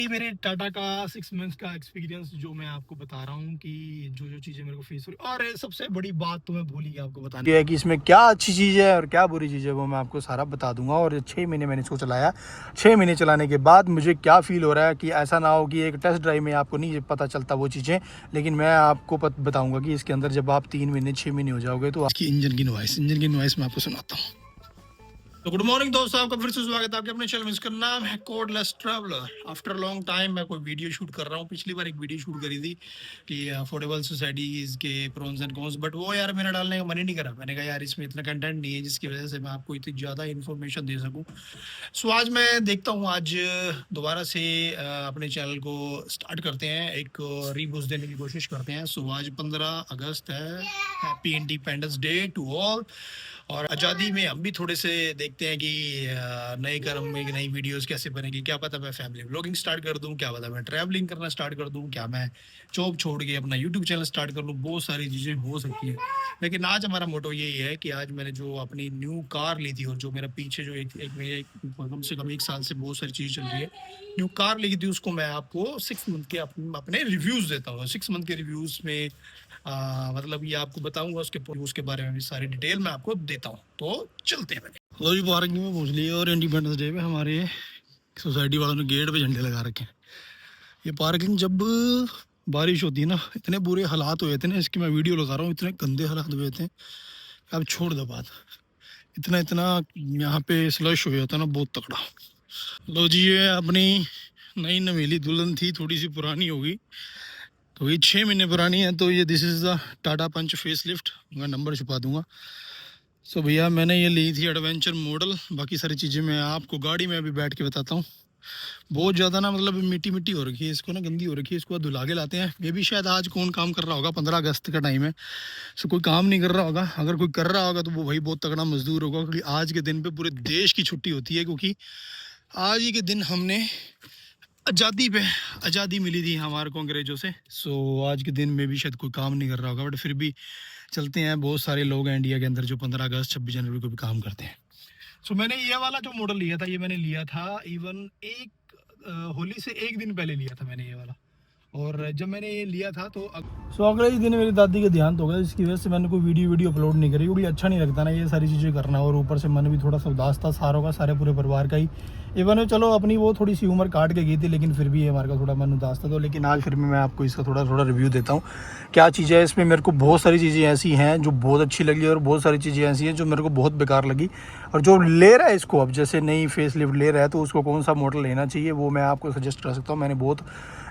ये मेरे टाटा का 6 मंथ्स का एक्सपीरियंस जो मैं आपको बता रहा हूँ कि जो जो चीज़ें मेरे को फेस हो रही, और सबसे बड़ी बात तो मैं भूल ही गया आपको बताने, ये है कि इसमें क्या अच्छी चीज़ है और क्या बुरी चीज़ है वो मैं आपको सारा बता दूंगा। और 6 महीने मैंने इसको चलाया। 6 महीने चलाने के बाद मुझे क्या फ़ील हो रहा है कि ऐसा ना हो कि एक टेस्ट ड्राइव में आपको नहीं पता चलता वो चीज़ें, लेकिन मैं आपको बताऊंगा कि इसके अंदर जब आप 3 महीने 6 महीने हो जाओगे तो इसकी इंजन की नॉइस मैं आपको सुनाता हूँ। तो गुड मॉर्निंग दोस्तों, आपका फिर से स्वागत है आपके अपने चैनल में। इसका नाम है cordless traveller. After long time मैं कोई वीडियो शूट कर रहा हूँ। पिछली बार एक वीडियो शूट करी थी कि अफोर्डेबल सोसाइटीज के प्रोन्स एंड कॉन्स, बट वो यार मेरा डालने का मन ही नहीं करा। मैंने कहा यार इसमें इतना कंटेंट नहीं है जिसकी वजह से मैं आपको इतनी ज़्यादा इन्फॉर्मेशन दे सकूँ। सो आज मैं देखता हूँ, आज दोबारा से अपने चैनल को स्टार्ट करते हैं, एक रीबूस्ट देने की कोशिश करते हैं। सो आज 15 अगस्त है। Happy Independence Day to all. और आज़ादी में हम भी थोड़े से देखते हैं कि नए क्रम में नई वीडियोस कैसे बनेगी। क्या पता मैं फैमिली व्लॉगिंग स्टार्ट कर दूं, क्या पता मैं ट्रैवलिंग करना स्टार्ट कर दूं, क्या मैं जॉब छोड़ के अपना यूट्यूब चैनल स्टार्ट कर लूं। बहुत सारी चीज़ें हो सकती है, लेकिन आज हमारा मोटो यही है कि आज मैंने जो अपनी न्यू कार ली थी और जो मेरा पीछे जो कम से कम 1 साल से बहुत सारी चीज़ चल रही है, न्यू कार ली थी, उसको मैं आपको 6 मंथ के अपने रिव्यूज़ देता हूँ। 6 मंथ के रिव्यूज़ में मतलब ये आपको बताऊंगा, उसके बारे में भी सारी डिटेल मैं आपको देता हूँ। तो चलते हैं। लो जी, पार्किंग में पहुँच लिए और इंडिपेंडेंस डे पे हमारे सोसाइटी वालों ने गेट पे झंडे लगा रखे हैं। ये पार्किंग जब बारिश होती है ना, इतने बुरे हालात हुए थे ना, इसकी मैं वीडियो लगा रहा हूँ, इतने गंदे हालात हुए थे। अब छोड़ दो बात, इतना इतना यहाँ पे स्लश हो जाता ना, बहुत तगड़ा। लो जी, ये अपनी नई नवेली दुल्हन थी, थोड़ी सी पुरानी होगी, तो ये 6 महीने पुरानी है। तो ये this is the Tata Punch facelift. मैं नंबर छुपा दूंगा। सो भैया मैंने ये ली थी एडवेंचर मॉडल। बाकी सारी चीज़ें मैं आपको गाड़ी में अभी बैठ के बताता हूँ। बहुत ज़्यादा ना, मतलब मिट्टी मिट्टी हो रखी है इसको ना, गंदी हो रखी है, इसको धुला के लाते हैं। मे भी शायद आज कौन काम कर रहा होगा, 15 अगस्त का टाइम है, सो कोई काम नहीं कर रहा होगा। अगर कोई कर रहा होगा तो वो भाई बहुत तगड़ा मजदूर होगा, क्योंकि आज के दिन पे पूरे देश की छुट्टी होती है, क्योंकि आज ही के दिन हमने आज़ादी मिली थी हमारे को अंग्रेजों से। सो आज के दिन में भी शायद कोई काम नहीं कर रहा होगा, बट फिर भी चलते हैं। बहुत सारे लोग हैं इंडिया के अंदर जो 15 अगस्त 26 जनवरी को भी काम करते हैं। सो मैंने ये वाला जो मॉडल लिया था, ये मैंने लिया था इवन होली से 1 दिन पहले लिया था मैंने ये वाला। और जब मैंने ये लिया था तो अगले ही दिन मेरी दादी का देहांत हो गया, जिसकी वजह से मैंने कोई वीडियो अपलोड नहीं करी, क्योंकि अच्छा नहीं लगता ना ये सारी चीज़ें करना। और ऊपर से मन भी थोड़ा सा उदास था, सारों का, सारे पूरे परिवार का ही। इवन चलो अपनी वो थोड़ी सी उम्र काट के गई थी, लेकिन फिर भी हमारे का थोड़ा मन उदास था। तो लेकिन आज फिर भी मैं आपको इसका थोड़ा थोड़ा रिव्यू देता हूँ। क्या चीज़ें है इसमें, मेरे को बहुत सारी चीज़ें ऐसी हैं जो बहुत अच्छी लगी, और बहुत सारी चीज़ें ऐसी हैं जो मेरे को बहुत बेकार लगी। और जो ले रहा है इसको, अब जैसे नई फेस लिफ्ट ले रहा है, तो उसको कौन सा मॉडल लेना चाहिए वो मैं आपको सजेस्ट कर सकता हूँ। मैंने बहुत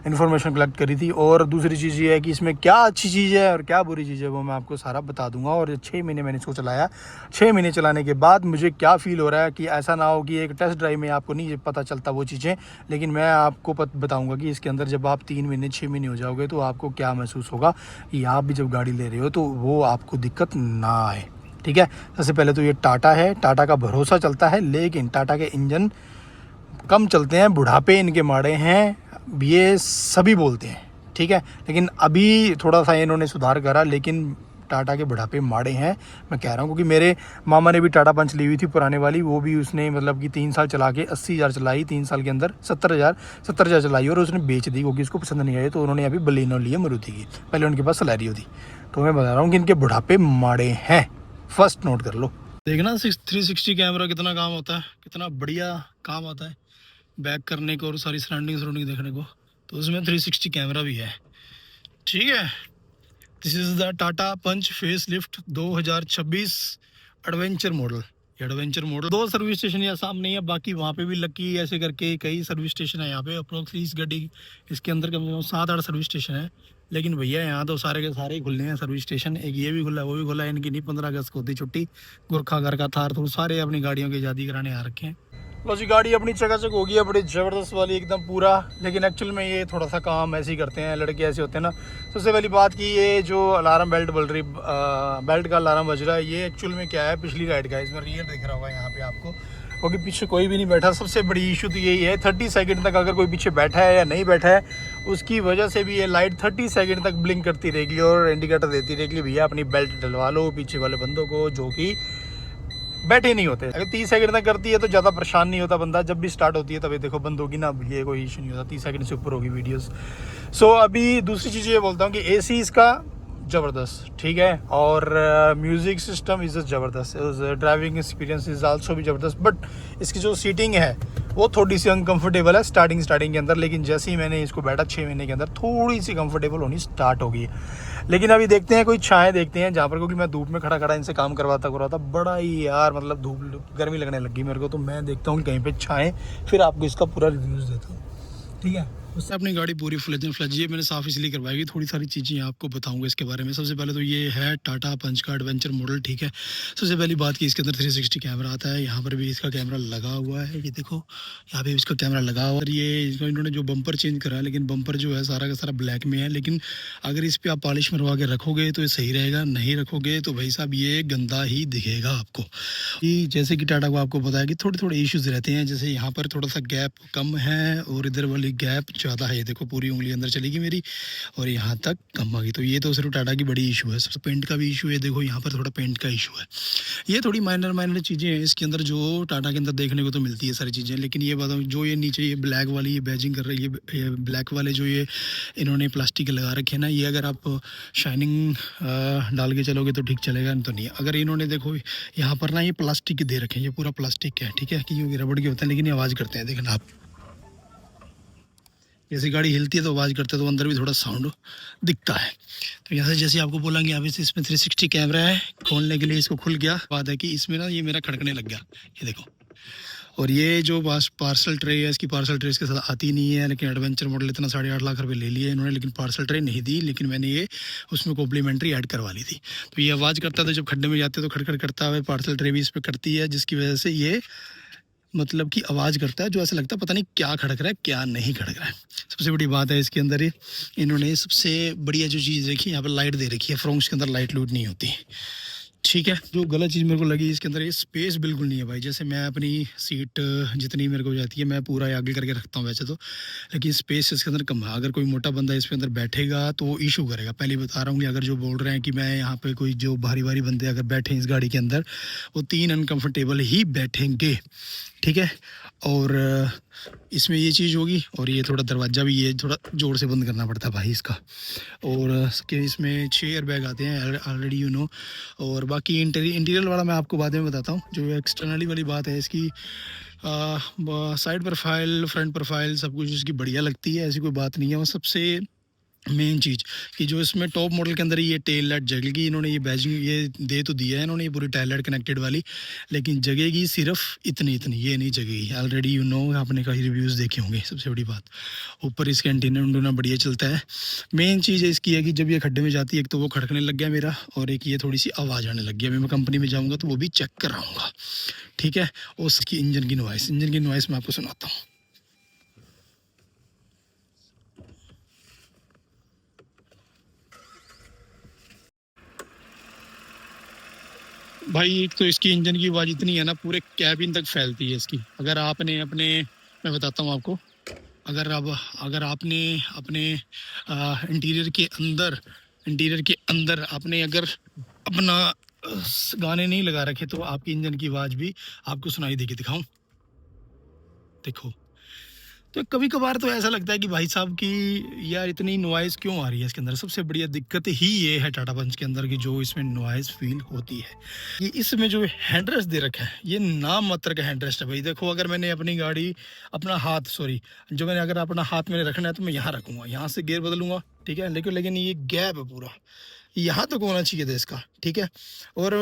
इन्फॉर्मेशन कलेक्ट करी थी। और दूसरी चीज़ ये है कि इसमें क्या अच्छी चीज़ है और क्या बुरी चीज़ है वो मैं आपको सारा बता दूंगा। और 6 महीने मैंने इसको चलाया। 6 महीने चलाने के बाद मुझे क्या फ़ील हो रहा है कि ऐसा ना हो कि एक टेस्ट ड्राइव में आपको नहीं पता चलता वो चीज़ें, लेकिन मैं आपको बताऊंगा कि इसके अंदर जब आप 3 महीने 6 महीने हो जाओगे तो आपको क्या महसूस होगा कि आप भी जब गाड़ी ले रहे हो तो वो आपको दिक्कत ना आए। ठीक है, सबसे पहले तो ये टाटा है, टाटा का भरोसा चलता है, लेकिन टाटा के इंजन कम चलते हैं, बुढ़ापे इनके माड़े हैं, ये सभी बोलते हैं। ठीक है, लेकिन अभी थोड़ा सा इन्होंने सुधार करा, लेकिन टाटा के बुढ़ापे माड़े हैं, मैं कह रहा हूँ। क्योंकि मेरे मामा ने भी टाटा पंच ली हुई थी पुराने वाली, वो भी उसने मतलब कि 3 साल चला के 80,000 चलाई, 3 साल के अंदर 70,000 चलाई, और उसने बेच दी क्योंकि उसको पसंद नहीं आई। तो उन्होंने अभी बलिनो ली है मारुति की, पहले उनके पास सलैरियो थी। तो मैं बता रहा हूँ कि इनके बुढ़ापे माड़े हैं, फर्स्ट नोट कर लो। देखना 360 कैमरा कितना काम होता है, कितना बढ़िया काम आता है बैक करने को और सारी सराउंडिंग देखने को। तो उसमें 360 कैमरा भी है। ठीक है, this is the Tata Punch facelift 2026 adventure model. Adventure model 2 service station यहाँ सामने ही है, बाकी वहाँ पे भी लकी ऐसे करके कई सर्विस स्टेशन है यहाँ पे। अप्रोक्सली इस गाड़ी इसके अंदर कम से कम 7-8 सर्विस स्टेशन है। लेकिन भैया यहाँ तो सारे के सारे ही खुले हैं सर्विस स्टेशन। एक ये भी खुला है, वो भी खुला है। इनकी नहीं 15 अगस्त को होती छुट्टी, गोरखा घर का थार थोड़ा सारे अपनी गाड़ियों की आज़ादी कराने आ रखे हैं। लो जी, गाड़ी अपनी चकाचक हो गई है, बड़ी ज़बरदस्त वाली एकदम पूरा। लेकिन एक्चुअल में ये थोड़ा सा काम ऐसे ही करते हैं, लड़के ऐसे होते हैं ना। सबसे पहली बात कि ये जो अलार्म बेल्ट बज रही, बेल्ट का अलार्म बज रहा है, ये एक्चुअल में क्या है, पिछली राइड का है। इसमें रियर दिख रहा होगा यहाँ पे आपको, क्योंकि पीछे कोई भी नहीं बैठा। सबसे बड़ी इशू तो यही है, 30 सेकंड तक अगर कोई पीछे बैठा है या नहीं बैठा है, उसकी वजह से भी ये लाइट 30 सेकंड तक ब्लिंक करती रहेगी और इंडिकेटर देती रहेगी, भैया अपनी बेल्ट डलवा लो पीछे वाले बंदों को, जो कि बैठे नहीं होते। अगर 30 सेकंड तक करती है तो ज़्यादा परेशान नहीं होता बंदा, जब भी स्टार्ट होती है तभी देखो बंद होगी ना, अब ये कोई इशू नहीं होता, 30 सेकंड से ऊपर होगी वीडियोस। सो अभी दूसरी चीज़ ये बोलता हूँ कि एसी इसका ज़बरदस्त, ठीक है, और म्यूज़िक सिस्टम इज़ ज़बरदस्त, ड्राइविंग एक्सपीरियंस इज़ आल्सो भी ज़बरदस्त, बट इसकी जो सीटिंग है वो थोड़ी सी अनकंफर्टेबल है स्टार्टिंग के अंदर, लेकिन जैसे ही मैंने इसको बैठा 6 महीने के अंदर थोड़ी सी कंफर्टेबल होनी स्टार्ट हो गई है। लेकिन अभी देखते हैं कोई छाएँ देखते हैं जहाँ पर, क्योंकि मैं धूप में खड़ा इनसे काम करवाता बड़ा ही यार मतलब धूप गर्मी लगने लगी मेरे को, तो मैं देखता हूँ कहीं पर छाएँ, फिर आपको इसका पूरा रिव्यूज़ देता हूँ, ठीक है। उससे अपनी गाड़ी पूरी फ्लैज ये मैंने साफ़ इसलिए करवाई कि थोड़ी सारी चीज़ें आपको बताऊंगा इसके बारे में। सबसे पहले तो ये है टाटा पंच का एडवेंचर मॉडल, ठीक है। सबसे पहली बात कि इसके अंदर 360 कैमरा आता है, यहाँ पर भी इसका कैमरा लगा हुआ है, ये देखो यहाँ पे इसका कैमरा लगा हुआ है। और ये इन्होंने जो बम्पर चेंज करा है, लेकिन बम्पर जो है सारा का सारा ब्लैक में है, लेकिन अगर इस पर आप पॉलिश मरवा के रखोगे तो ये सही रहेगा, नहीं रखोगे तो भाई साहब ये गंदा ही दिखेगा आपको। कि जैसे कि टाटा को आपको पता है कि थोड़े थोड़े इश्यूज रहते हैं, जैसे यहाँ पर थोड़ा सा गैप कम है और इधर वाली गैप ज़्यादा है, ये देखो पूरी उंगली अंदर चलेगी मेरी और यहाँ तक कम आ गई, तो ये तो सिर्फ टाटा की बड़ी इशू है। सबसे पेंट का भी इशू है, देखो यहाँ पर थोड़ा पेंट का इशू है। ये थोड़ी माइनर चीज़ें हैं इसके अंदर जो टाटा के अंदर देखने को तो मिलती है सारी चीज़ें। लेकिन ये बताऊँ जो ये नीचे ये ब्लैक वाली ये बैजिंग कर रही है, ये ब्लैक वाले जो ये इन्होंने प्लास्टिक के लगा रखे हैं ना, ये अगर आप शाइनिंग डाल के चलोगे तो ठीक चलेगा, नहीं तो नहीं। अगर इन्होंने देखो यहाँ पर ना ये प्लास्टिक के दे रखे हैं, ये पूरा प्लास्टिक है, ठीक है, क्योंकि रबड़ के होते हैं लेकिन ये आवाज़ करते हैं, देखना आप जैसे गाड़ी हिलती है तो आवाज़ करते हैं, तो अंदर भी थोड़ा साउंड दिखता है। तो यहाँ से जैसे आपको बोला कि अभी से इसमें 360 कैमरा है, खोलने के लिए इसको खुल गया, बात है कि इसमें ना ये मेरा खड़कने लग गया, ये देखो। और ये जो पार्सल ट्रे है, इसकी पार्सल ट्रे इसके साथ आती नहीं है, लेकिन एडवेंचर मॉडल इतना 8.5 लाख रुपए ले लिए इन्होंने, लेकिन पार्सल ट्रे नहीं दी, लेकिन मैंने ये उसमें कॉम्प्लीमेंट्री ऐड करवा ली थी। तो ये आवाज़ करता था जब खड्डे में जाते तो खड़खड़ करता है, पार्सल ट्रे भी इस पर करती है, जिसकी वजह से ये मतलब कि आवाज़ करता है, जो ऐसा लगता है पता नहीं क्या खड़क रहा है क्या नहीं खड़क रहा है। सबसे बड़ी बात है इसके अंदर ही इन्होंने सबसे बढ़िया जो चीज़ देखी, यहाँ पर लाइट दे रखी है, फ्रंट के अंदर लाइट लूट नहीं होती, ठीक है। जो गलत चीज़ मेरे को लगी इसके अंदर, ये स्पेस बिल्कुल नहीं है भाई। जैसे मैं अपनी सीट जितनी मेरे को जाती है मैं पूरा आगे करके रखता हूँ वैसे तो, लेकिन स्पेस इसके अंदर कम है। अगर कोई मोटा बंदा इसके अंदर बैठेगा तो वो इशू करेगा, पहले बता रहा हूँ कि अगर जो बोल रहे हैं कि मैं यहाँ पे कोई जो भारी भारी बंदे अगर बैठे इस गाड़ी के अंदर, वो 3 अनकम्फर्टेबल ही बैठेंगे, ठीक है। और इसमें ये चीज़ होगी, और ये थोड़ा दरवाज़ा भी ये थोड़ा ज़ोर से बंद करना पड़ता है भाई इसका। और इसमें 6 एयर बैग आते हैं ऑलरेडी यू नो। और बाकी इंटीरियर वाला मैं आपको बाद में बताता हूँ। जो एक्सटर्नली वाली बात है इसकी, साइड प्रोफाइल फ्रंट प्रोफाइल सब कुछ इसकी बढ़िया लगती है, ऐसी कोई बात नहीं है। और सबसे मेन चीज़ कि जो इसमें टॉप मॉडल के अंदर ये टेल लाइट जगेगी, इन्होंने ये बैजिंग ये दे तो दिया है इन्होंने, ये पूरी टेल लाइट कनेक्टेड वाली, लेकिन जगेगी सिर्फ इतनी ये नहीं जगेगी। ऑलरेडी यू नो आपने कई रिव्यूज़ देखे होंगे। सबसे बड़ी बात, ऊपर इसके एंटीना बढ़िया चलता है। मेन चीज़ इसकी है कि जब ये खड्डे में जाती है, एक तो वो खड़कने लग गया मेरा, और एक ये थोड़ी सी आवाज़ आने लग गई। अभी मैं कंपनी में जाऊँगा तो वो भी चेक कराऊँगा, ठीक है। और उसकी इंजन की नॉइस मैं आपको सुनाता हूँ। भाई एक तो इसकी इंजन की आवाज़ इतनी है ना, पूरे कैबिन तक फैलती है इसकी। अगर आपने अपने, मैं बताता हूँ आपको, अगर आपने अपने इंटीरियर के अंदर आपने अगर अपना गाने नहीं लगा रखे तो आपकी इंजन की आवाज़ भी आपको सुनाई देगी। दिखाऊं, देखो। तो कभी कभार तो ऐसा लगता है कि भाई साहब की यार इतनी नॉइज़ क्यों आ रही है इसके अंदर। सबसे बढ़िया दिक्कत ही ये है टाटा पंच के अंदर की जो इसमें नॉइज़ फील होती है। ये इसमें जो हैंड रेस्ट दे रखा है, ये नाम मात्र का हैंड रेस्ट है भाई। देखो अगर मैंने अपनी गाड़ी जो मैंने अगर अपना हाथ मैंने रखना है तो मैं यहाँ रखूँगा, यहाँ से गियर बदलूँगा, ठीक है। लेकिन ये गैप है पूरा, यहाँ तक होना चाहिए था इसका, ठीक है। और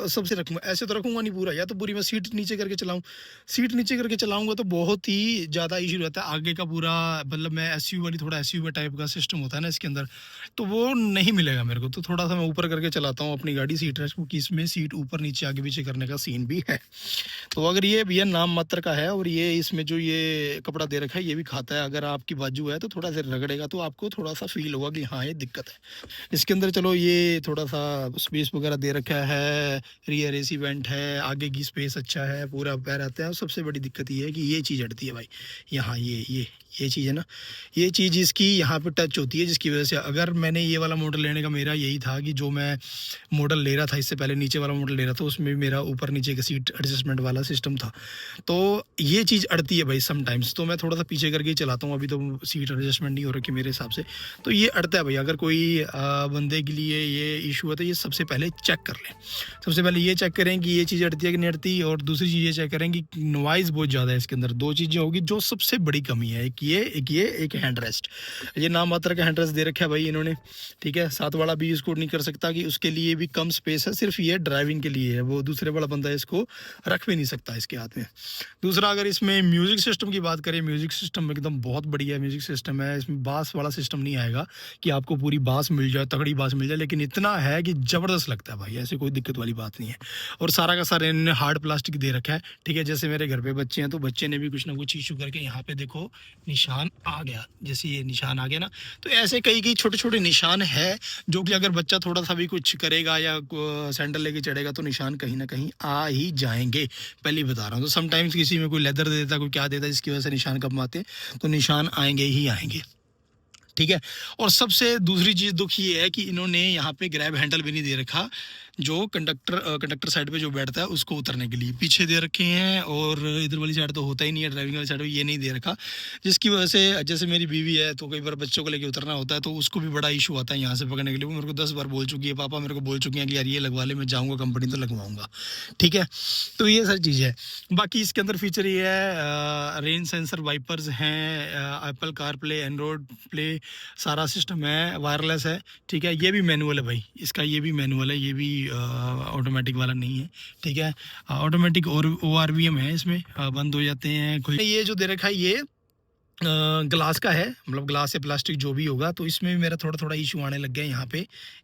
सबसे रखूँगा, ऐसे तो रखूँगा नहीं पूरा, या तो पूरी मैं सीट नीचे करके चलाऊँगा तो बहुत ही ज़्यादा इशू रहता है आगे का पूरा। मतलब मैं एसयूवी वाली थोड़ा एसयूवी टाइप का सिस्टम होता है ना इसके अंदर, तो वो नहीं मिलेगा मेरे को। तो थोड़ा सा मैं ऊपर करके चलाता हूँ अपनी गाड़ी सीट रेस्ट, क्योंकि इसमें सीट ऊपर नीचे आगे पीछे करने का सीन भी है। तो अगर ये भैया नाम मात्र का है, और ये इसमें जो ये कपड़ा दे रखा है ये भी खाता है। अगर आपकी बाजू है तो थोड़ा सा रगड़ेगा तो आपको थोड़ा सा फील होगा कि हाँ ये दिक्कत है इसके अंदर। चलो ये थोड़ा सा स्पेस वगैरह दे रखा है, रियर एसी वेंट है, आगे की स्पेस अच्छा है, पूरा पैर आता है। और सबसे बड़ी दिक्कत ये है कि ये चीज़ हटती है भाई, यहाँ ये चीज़ है ना, ये चीज़ इसकी यहाँ पे टच होती है, जिसकी वजह से अगर मैंने ये वाला मॉडल लेने का मेरा यही था कि जो मैं मॉडल ले रहा था इससे पहले नीचे वाला मॉडल ले रहा था, उसमें भी मेरा ऊपर नीचे का सीट एडजस्टमेंट वाला सिस्टम था। तो ये चीज़ अड़ती है भाई समटाइम्स, तो मैं थोड़ा सा पीछे करके ही चलाता हूँ, अभी तो सीट एडजस्टमेंट नहीं हो रखी मेरे हिसाब से, तो ये अड़ता है भाई। अगर कोई बंदे के लिए ये इशू है तो ये सबसे पहले चेक कर लें। सबसे पहले ये चेक करें कि ये चीज़ अड़ती है कि नहीं अड़ती, और दूसरी चीज़ ये चेक करें कि नॉइज़ बहुत ज़्यादा है इसके अंदर। दो चीज़ें होगी जो सबसे बड़ी कमी है, एक हैंड रेस्ट। ये नाम मात्र का हैंड रेस्ट दे रखा है भाई इन्होंने, ठीक है। साथ वाला भी इसको नहीं कर सकता कि उसके लिए भी कम स्पेस है, सिर्फ ये ड्राइविंग के लिए है, वो दूसरे वाला बंदा इसको रख भी नहीं सकता इसके हाथ में। दूसरा, अगर इसमें म्यूज़िक सिस्टम की बात करें, म्यूज़िक सिस्टम एकदम बहुत बढ़िया म्यूज़िक सिस्टम है। इसमें बास वाला सिस्टम नहीं आएगा कि आपको पूरी बास मिल जाए, तगड़ी बास मिल जाए, लेकिन इतना है कि ज़बरदस्त लगता है भाई, ऐसे कोई दिक्कत वाली बात नहीं है। और सारा का सारा इन्होंने हार्ड प्लास्टिक दे रखा है, ठीक है। जैसे मेरे घर पे बच्चे हैं तो बच्चे ने भी कुछ ना कुछ इशू करके यहाँ पे देखो निशान आ गया, जैसे ये निशान आ गया ना, तो ऐसे कई कई छोटे छोटे निशान है जो कि अगर बच्चा थोड़ा सा भी कुछ करेगा या सैंडल लेके चढ़ेगा तो निशान कहीं ना कहीं आ ही जाएंगे, पहले ही बता रहा हूँ। तो समटाइम्स किसी में कोई लेदर दे देता, कोई क्या देता, जिसकी वजह से निशान कम आते हैं, तो निशान आएंगे ही आएंगे, ठीक है। और सबसे दूसरी चीज़ दुख ये है कि इन्होंने यहाँ पे ग्रैब हैंडल भी नहीं दे रखा, जो कंडक्टर साइड पे जो बैठता है उसको उतरने के लिए पीछे दे रखे हैं, और इधर वाली साइड तो होता ही नहीं है, ड्राइविंग वाली साइड पे ये नहीं दे रखा, जिसकी वजह से जैसे मेरी बीवी है तो कई बार बच्चों को लेके उतरना होता है तो उसको भी बड़ा इशू आता है यहाँ से पकड़ने के लिए। वो मेरे को 10 बार बोल चुकी है, पापा मेरे को बोल चुकी हैं कि यार ये लगवा ले, मैं जाऊँगा कंपनी तो लगवाऊँगा, ठीक है। तो ये सारी चीज़ है। बाकी इसके अंदर फीचर ये है, रेन सेंसर वाइपर्स हैं, Apple car play, Android play, सारा सिस्टम है, वायरलेस है, ठीक है। ये भी मैनुअल है भाई इसका, ये भी मैनुअल है, ये भी ऑटोमेटिक वाला नहीं है, ठीक है। ऑटोमेटिक और ORVM है इसमें, बंद हो जाते हैं खुल। ये जो दे रखा है ये ग्लास का है, मतलब ग्लास या प्लास्टिक जो भी होगा, तो इसमें भी मेरा थोड़ा थोड़ा इशू आने लग गया है। यहाँ पे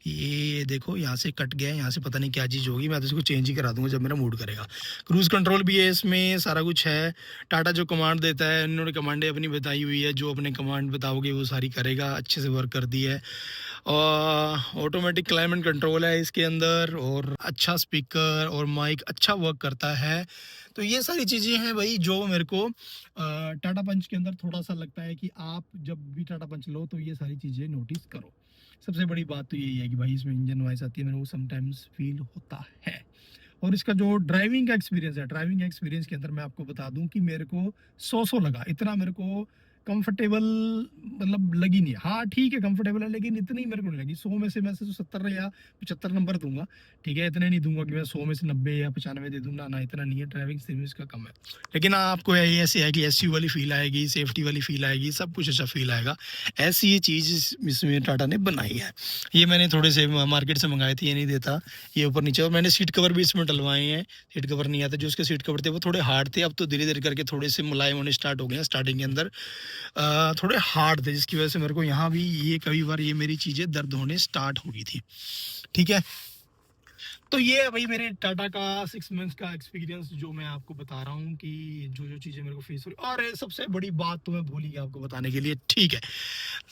ये देखो यहाँ से कट गया है, यहाँ से पता नहीं क्या चीज़ होगी, मैं तो इसको चेंज ही करा दूंगा जब मेरा मूड करेगा। क्रूज़ कंट्रोल भी है इसमें, सारा कुछ है। टाटा जो कमांड देता है, इन्होंने कमांडें अपनी बताई हुई है, जो अपने कमांड बताओगे वो सारी करेगा, अच्छे से वर्क कर दी है। ऑटोमेटिक क्लाइमेट कंट्रोल है इसके अंदर, और अच्छा स्पीकर और माइक अच्छा वर्क करता है। तो ये सारी चीज़ें हैं भाई जो मेरे को टाटा पंच के अंदर थोड़ा सा लगता है कि आप जब भी टाटा पंच लो तो ये सारी चीज़ें नोटिस करो। सबसे बड़ी बात तो यही है कि भाई इसमें इंजन नॉइस आती है, मेरे को समटाइम्स फील होता है। और इसका जो ड्राइविंग का एक्सपीरियंस है, ड्राइविंग एक्सपीरियंस के अंदर मैं आपको बता दूं कि मेरे को 100 लगा, इतना मेरे को कंफर्टेबल मतलब लगी नहीं। हाँ ठीक है कंफर्टेबल है, लेकिन इतनी मेरे को नहीं लगी। 100 में से मैं 70 या 75 नंबर दूंगा, ठीक है। इतने नहीं दूंगा कि मैं 100 में से 90 या 95 दे दूंगा, ना इतना नहीं है, ड्राइविंग सर्विस का कम है। लेकिन हाँ आपको ये ऐसे है कि SU वाली फील आएगी, सेफ्टी वाली फील आएगी, सब कुछ अच्छा फील आएगा। ऐसी ये चीज़ इसमें टाटा ने बनाई है। ये मैंने थोड़े से मार्केट से मंगाए थे, ये नहीं देता ये ऊपर नीचे। और मैंने सीट कवर भी इसमें डलवाए हैं, सीट कवर नहीं आते, जो उसके सीट कवर थे वो थोड़े हार्ड थे, अब तो धीरे धीरे करके थोड़े से मुलायम होने स्टार्ट हो गए हैं। स्टार्टिंग के अंदर थोड़े हार्ड थे, जिसकी वजह से मेरे को यहाँ भी ये कई बार ये मेरी चीज़ें दर्द होने स्टार्ट हो गई थी, ठीक है। तो ये है भाई मेरे टाटा का 6 मंथ्स का एक्सपीरियंस, जो मैं आपको बता रहा हूँ कि जो जो चीज़ें मेरे को फेस हो रही। और सबसे बड़ी बात तो मैं भूल ही गया आपको बताने के लिए, ठीक है।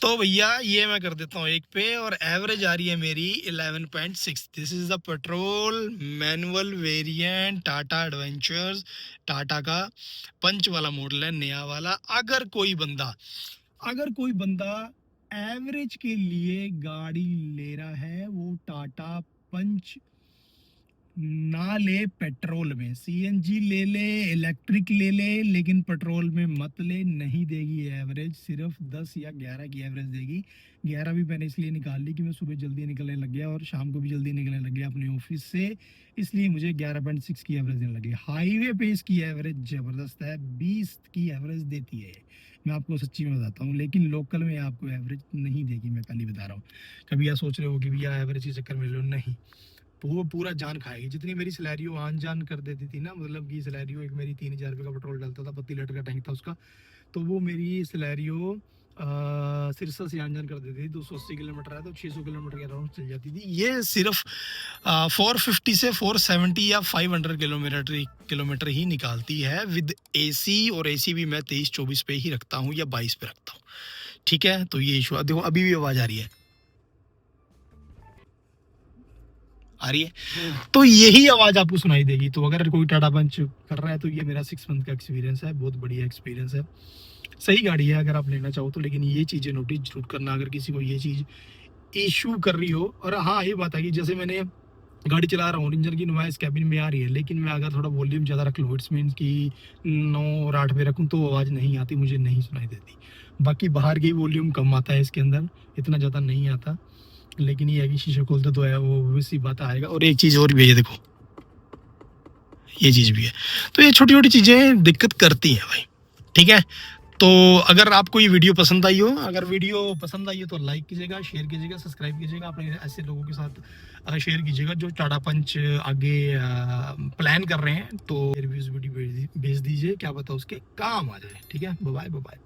तो भैया ये मैं कर देता हूँ 1 पे, और एवरेज आ रही है मेरी 11.6। This is the petrol manual variant Tata adventures, Tata का पंच वाला मॉडल है, नया वाला। अगर कोई बंदा एवरेज के लिए गाड़ी ले रहा है, वो टाटा पंच ना ले, पेट्रोल में CNG ले ले, इलेक्ट्रिक ले ले, लेकिन पेट्रोल में मत ले, नहीं देगी एवरेज। सिर्फ 10 या 11 की एवरेज देगी। 11 भी मैंने इसलिए निकाल ली कि मैं सुबह जल्दी निकलने लग गया और शाम को भी जल्दी निकलने लग गया अपने ऑफिस से, इसलिए मुझे 11.6 की एवरेज देने लगी। हाईवे पे इसकी एवरेज ज़बरदस्त है, 20 की एवरेज देती है, मैं आपको सच्ची में बताता हूँ। लेकिन लोकल में आपको एवरेज नहीं देगी, मैं पहले बता रहा हूँ। कभी आप सोच रहे हो कि भैया एवरेज के चक्कर में लो, नहीं, वो पूरा जान खाएगी। जितनी मेरी सैलरी आन जान कर देती थी ना, मतलब कि सैलरी एक मेरी 3000 रुपये का पेट्रोल डालता था, 32 लीटर का टैंक था उसका, तो वो मेरी सैलरी सिरसा से आन जान कर देती थी। 280 किलोमीटर है तो 600 किलोमीटर के अराउंड चल जाती थी। ये सिर्फ 450 से 470 या 500 किलोमीटर ही निकालती है विद AC, और AC भी मैं 23-24 पे ही रखता हूँ या 22 पे रखता हूँ, ठीक है। तो ये इशू, देखो अभी भी आवाज़ आ रही है, आ रही है, तो यही आवाज़ आपको सुनाई देगी। तो अगर कोई टाटा पंच कर रहा है तो ये मेरा 6 मंथ का एक्सपीरियंस है, बहुत बढ़िया एक्सपीरियंस है। सही गाड़ी है अगर आप लेना चाहो तो, लेकिन ये चीज़ें नोटिस जरूर करना अगर किसी को ये चीज़ इशू कर रही हो। और हाँ, ये बात है कि जैसे मैंने गाड़ी चला रहा हूँ, इंजन की नॉइज़ कैबिन में आ रही है, लेकिन मैं अगर थोड़ा वॉल्यूम ज़्यादा रख लूँ, इट्स मीन्स कि 9 और 8 पे रखूँ तो आवाज़ नहीं आती, मुझे नहीं सुनाई देती। बाकी बाहर की वॉल्यूम कम आता है इसके अंदर, इतना ज़्यादा नहीं आता, लेकिन ये है कि शीशा खोलते तो है वो वैसी बात आएगा। और एक चीज़ और भी है, ये देखो, ये चीज़ भी है। तो ये छोटी छोटी चीज़ें दिक्कत करती हैं भाई, ठीक है। तो अगर आपको ये वीडियो पसंद आई हो, अगर वीडियो पसंद आई हो तो लाइक कीजिएगा, शेयर कीजिएगा, सब्सक्राइब कीजिएगा, अपने ऐसे लोगों के साथ शेयर कीजिएगा जो टाटा पंच आगे प्लान कर रहे हैं। तो रिव्यूज़ वीडियो भेज दीजिए, क्या पता उसके काम आ जाए। ठीक है, बाय बाय।